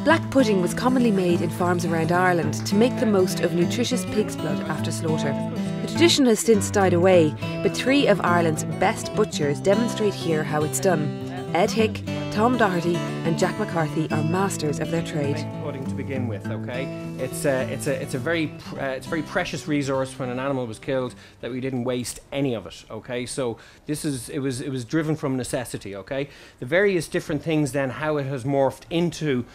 Black pudding was commonly made in farms around Ireland to make the most of nutritious pig's blood after slaughter. The tradition has since died away, but 3 of Ireland's best butchers demonstrate here how it's done. Ed Hick, Tom Doherty and Jack McCarthy are masters of their trade. Pudding to begin with, okay? It's a very precious resource when an animal was killed that we didn't waste any of it, okay? So it was driven from necessity, okay? The various different things then, how it has morphed into,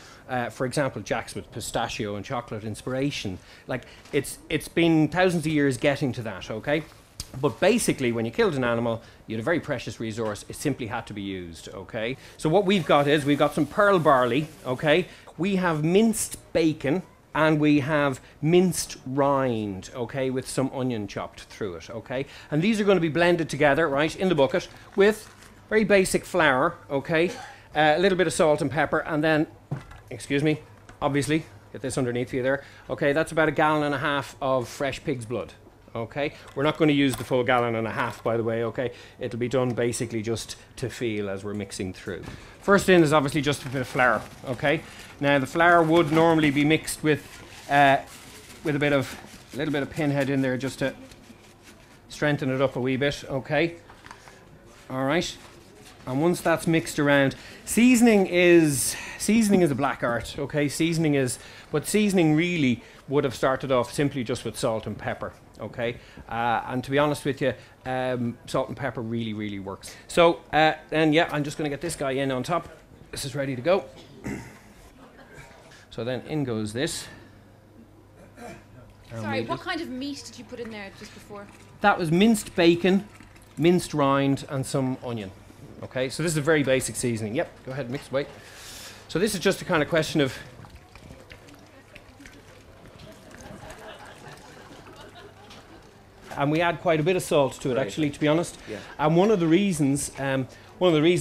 for example, Jack's with pistachio and chocolate inspiration. Like it's been thousands of years getting to that, okay? But basically, when you killed an animal, you had a very precious resource. It simply had to be used, okay? So what we've got is, we've got some pearl barley, okay? We have minced bacon, and we have minced rind, okay, with some onion chopped through it, okay? And these are going to be blended together, right, in the bucket with very basic flour, okay? A little bit of salt and pepper, and then, excuse me, obviously, get this underneath you there, okay? That's about 1.5 gallons of fresh pig's blood. Okay, we're not going to use the full 1.5 gallons, by the way, okay? It'll be done basically just to feel as we're mixing through. First in is obviously just a bit of flour, okay? Now the flour would normally be mixed with a little bit of pinhead in there just to strengthen it up a wee bit, okay? All right. And once that's mixed around, seasoning is a black art, okay? But seasoning really would have started off simply just with salt and pepper, okay? And to be honest with you, salt and pepper really, really works. So, then yeah, I'm just gonna get this guy in on top. This is ready to go. So then in goes this. Sorry, what kind of meat did you put in there just before? That was minced bacon, minced rind, and some onion. Okay, so this is a very basic seasoning. Yep, go ahead, mix away. So this is just a kind of question of and we add quite a bit of salt to it, actually, to be honest. Yeah. And one of the reasons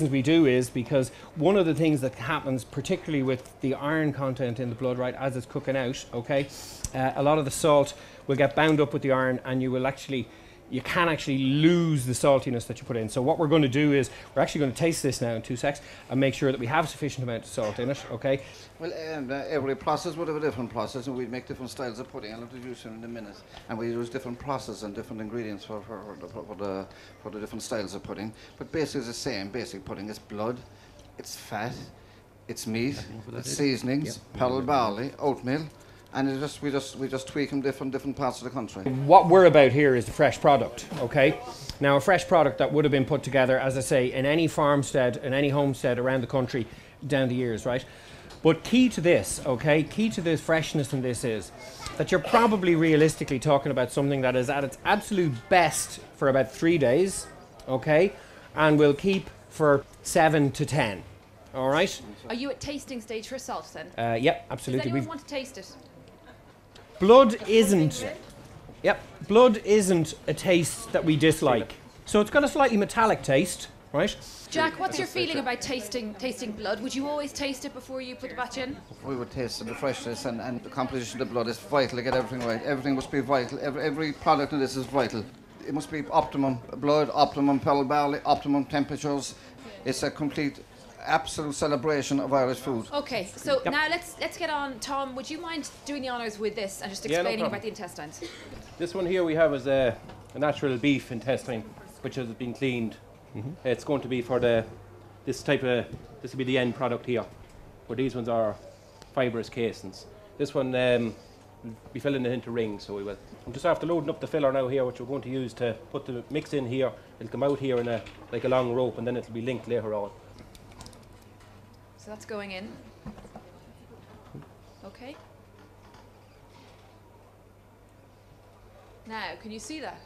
we do is because one of the things that happens, particularly with the iron content in the blood, right, as it's cooking out, okay, a lot of the salt will get bound up with the iron, and you can actually lose the saltiness that you put in. So what we're going to do is, we're actually going to taste this now in 2 secs and make sure that we have sufficient amount of salt in it, okay? Well, every process would have a different process, and we'd make different styles of pudding. I'll introduce them in a minute. And we use different processes and different ingredients for the different styles of pudding. But basically it's the same. Basic pudding is blood, it's fat, it's meat, it's seasonings, pearl barley, oatmeal. And we just tweak them different parts of the country. What we're about here is the fresh product, okay? Now, a fresh product that would have been put together, as I say, in any farmstead, in any homestead around the country down the years, right? But key to this, okay, key to this freshness in this is that you're probably realistically talking about something that is at its absolute best for about 3 days, okay? And will keep for 7 to 10, all right? Are you at tasting stage for salt then? Yep, absolutely. Does anyone want to taste it? Blood isn't a taste that we dislike. So it's got a slightly metallic taste, right? Jack, what's your feeling about tasting blood? Would you always taste it before you put the batch in? We would taste the freshness and the composition of the blood is vital to get everything right. Everything must be vital. Every product in this is vital. It must be optimum blood, optimum pearl barley, optimum temperatures. It's a complete absolute celebration of Irish food. Okay, so now let's get on. Tom, would you mind doing the honours with this and just explaining about the intestines? This one here we have is a natural beef intestine, which has been cleaned. It's going to be for this will be the end product here, where these ones are fibrous casings. This one we'll be filling it into rings, so we will. I'm just after loading up the filler now here, which we're going to use to put the mix in here. It'll come out here in like a long rope, and then it'll be linked later on. So that's going in. Okay. Now, can you see that?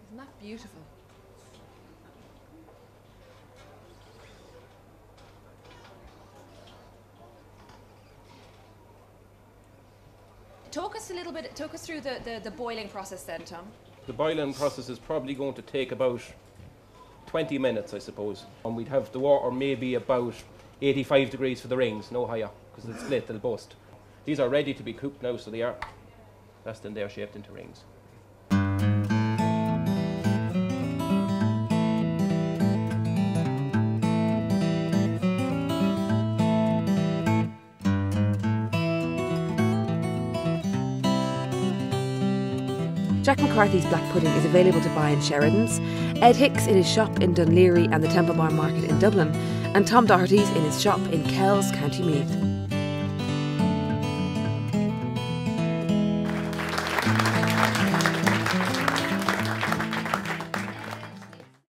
Isn't that beautiful? Talk us through the boiling process then, Tom. The boiling process is probably going to take about 20 minutes, I suppose. And we'd have the water maybe about 85 degrees for the rings, no higher, because it's split, they'll bust. These are ready to be cooked now, so they are. That's then they're shaped into rings. Jack McCarthy's black pudding is available to buy in Sheridans, Ed Hicks in his shop in Dunleary and the Temple Bar Market in Dublin, and Tom Doherty's in his shop in Kells, County Meath.